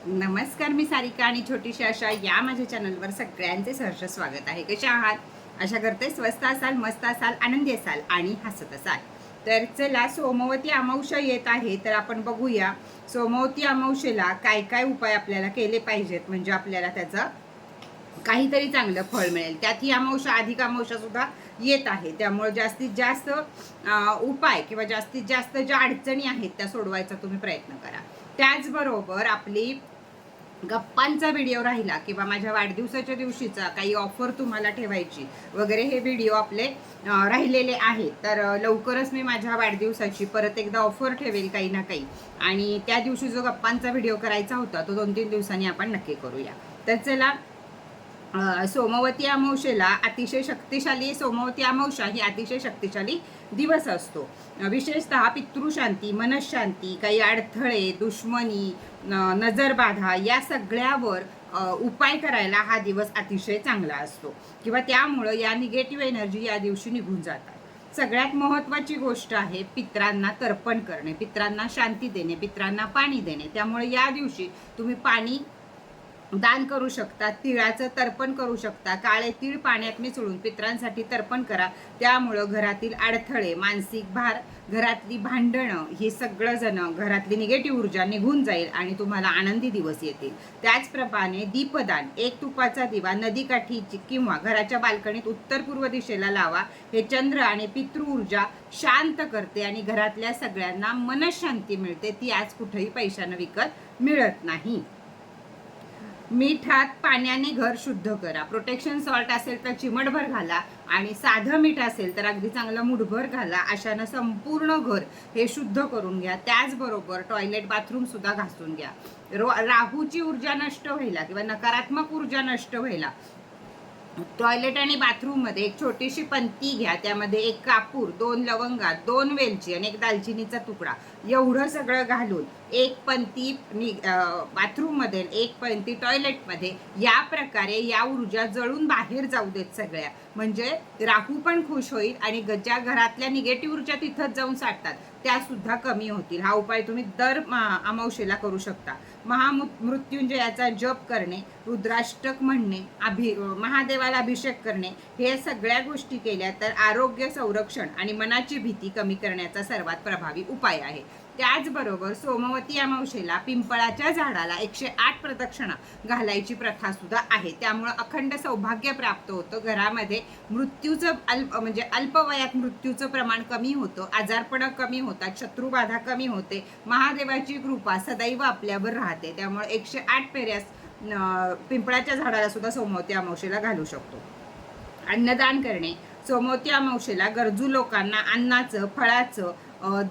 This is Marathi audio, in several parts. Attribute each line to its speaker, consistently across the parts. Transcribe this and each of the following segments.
Speaker 1: नमस्कार, मी सारिका आणि छोटीशी आशा या माझ्या चॅनलवर सगळ्यांचे सहर्ष स्वागत आहे. कशा आहात? आशा करते स्वस्त असाल, मस्त असाल, आनंदी असाल आणि हसत असाल. तर चला, सोमवती अमावस्या येत आहे, तर आपण बघूया सोमवती अमावस्येला काय काय उपाय आपल्याला केले पाहिजेत, म्हणजे आपल्याला त्याचं काहीतरी चांगलं फळ मिळेल. त्यात ही अमावस्या अधिक अमावस्या सुद्धा येत आहे, त्यामुळे जास्तीत जास्त उपाय किंवा जास्तीत जास्त ज्या अडचणी आहेत त्या सोडवायचा तुम्ही प्रयत्न करा. त्याचबरोबर आपली गप्पांचा व्हिडिओ राहिला किंवा माझ्या वाढदिवसाच्या दिवशीचा काही ऑफर तुम्हाला ठेवायची वगैरे हे व्हिडिओ आपले राहिलेले आहेत. तर लवकरच मी माझ्या वाढदिवसाची परत एकदा ऑफर ठेवेल काही ना काही, आणि त्या दिवशी जो गप्पांचा व्हिडिओ करायचा होता तो 2-3 दिवसांनी आपण नक्की करूया. तर चला, सोमवती अमावस्येला अतिशय शक्तिशाली, सोमवती अमावस्या ही अतिशय शक्तिशाली दिवस असतो. विशेषतः पितृशांती, मनशांती, काही अडथळे, दुश्मनी, नजरबाधा या सगळ्यावर उपाय करायला हा दिवस अतिशय चांगला असतो, किंवा त्यामुळं या निगेटिव्ह एनर्जी या दिवशी निघून जातात. सगळ्यात महत्त्वाची गोष्ट आहे पितरांना तर्पण करणे, पितरांना शांती देणे, पितरांना पाणी देणे. त्यामुळे या दिवशी तुम्ही पाणी दान करू शकता, तिळाचं तर्पण करू शकता. काळे तीळ पाण्यात मिसळून पितरांसाठी तर्पण करा. त्यामुळं घरातील अडथळे, मानसिक भार, घरातली भांडणं हे सगळं जण घरातली निगेटिव्ह ऊर्जा निघून जाईल आणि तुम्हाला आनंदी दिवस येतील. त्याचप्रमाणे दीपदान, एक तुपाचा दिवा नदीकाठी किंवा घराच्या बाल्कनीत उत्तर पूर्व दिशेला लावा. हे चंद्र आणि पितृ ऊर्जा शांत करते आणि घरातल्या सगळ्यांना मनशांती मिळते. ती आज कुठेही पैशानं विकत मिळत नाही. मीठात पाण्याने घर शुद्ध करा. प्रोटेक्शन सॉल्ट असेल तर चिमटभर घाला, आणि साधं मीठ असेल तर अगदी चांगलं मुठभर घाला. अशानं संपूर्ण घर हे शुद्ध करून घ्या. त्याचबरोबर टॉयलेट बाथरूम सुद्धा घासून घ्या. राहूची ऊर्जा नष्ट व्हायला किंवा नकारात्मक ऊर्जा नष्ट व्हायला टॉयलेट आणि बाथरूम मध्ये एक छोटीशी पंती घ्या. त्यामध्ये एक कापूर, 2 लवंगा, 2 वेलची आणि 1 दालचिनीचा तुकडा, एवढं सगळं घालून एक पंती बाथरूम मध्ये, एक पंती टॉयलेट मध्ये, या प्रकारे या ऊर्जा जळून बाहेर जाऊ देत सगळ्या. म्हणजे राहू पण खुश होईल आणि ज्या घरातल्या निगेटिव्ह ऊर्जा तिथंच जाऊन साठतात त्या सुद्धा कमी होतील. हा उपाय तुम्ही दर अमावस्येला करू शकता. महामृत्युंजयाचा जप करणे, रुद्राष्टक म्हणणे, महादेवाला अभिषेक करणे, हे सगळ्या गोष्टी केल्या तर आरोग्य संरक्षण आणि मनाची भीती कमी करण्याचा सर्वात प्रभावी उपाय आहे. त्याचबरोबर सोमवती अमावस्येला पिंपळाच्या झाडाला 108 प्रदक्षिणा घालायची प्रथा सुद्धा आहे. त्यामुळे अखंड सौभाग्य प्राप्त होतं. घरामध्ये मृत्यूचं म्हणजे अल्पवयात मृत्यूचं प्रमाण कमी होतं, आजारपण कमी होतात, शत्रुबाधा कमी होते, महादेवाची कृपा सदैव आपल्यावर राहते. त्यामुळे 108 फेऱ्या पिंपळाच्या झाडाला सुद्धा सोमवती अमावस्येला घालू शकतो. अन्नदान करणे, सोमवती अमावस्येला गरजू लोकांना अन्नाचं, फळाचं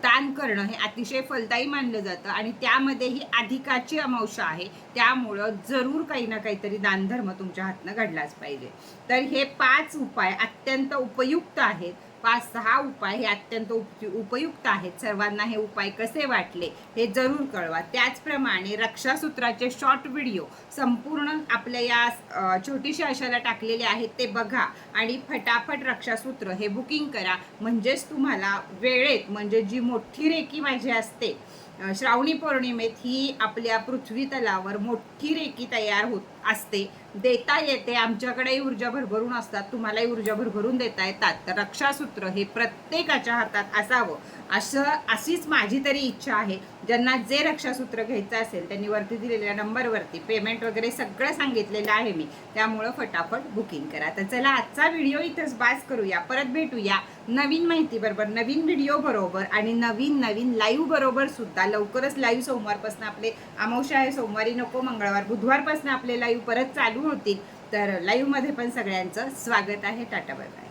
Speaker 1: दान करणं हे अतिशय फलदायी मानलं जातं, आणि त्यामध्येही अधिकाची अमावस्या आहे. त्यामुळं जरूर काही ना काहीतरी दानधर्म तुमच्या हातनं घडलाच पाहिजे. तर हे 5 उपाय अत्यंत उपयुक्त आहेत. 5-6 उपाय हे अत्यंत उपयुक्त आहेत. सर्वांना हे उपाय कसे वाटले हे जरूर कळवा. त्याचप्रमाणे रक्षासूत्राचे शॉर्ट व्हिडिओ संपूर्ण आपल्या या छोटीशी आशाला टाकलेले आहेत, ते बघा आणि फटाफट रक्षासूत्र हे बुकिंग करा. म्हणजेच तुम्हाला वेळेत, म्हणजे जी मोठी रेकी माझी असते श्रावणी पौर्णिमेत, ही आपल्या पृथ्वी तलावर मोठी रेकी तयार होत असते, देता येते. आमच्याकडेही ऊर्जा भरभरून असतात, तुम्हालाही ऊर्जा भरभरून देता येतात. तर रक्षासूत्र हे प्रत्येकाच्या हातात असावं अशीच माझी तरी इच्छा आहे. ज्यांना जे रक्षासूत्र घ्यायचं असेल त्यांनी वरती दिलेल्या नंबरवरती पेमेंट वगैरे सगळं सांगितलेलं आहे मी, त्यामुळं फटाफट बुकिंग करा. तर चला, आजचा व्हिडिओ इथंच बास करूया. परत भेटूया नवीन माहिती बरोबर, नवीन व्हिडिओ बरोबर आणि नवीन लाईव्ह बरोबर सुद्धा. लवकरच लाईव्ह सोमवारपासून आपले, अमावस्या आहे सोमवारी, नको मंगळवार, बुधवारपासून आपले लाईव्ह परत चालू होतील. तर लाईव्ह मध्ये पण सगळ्यांचं स्वागत आहे. Tata bye bye.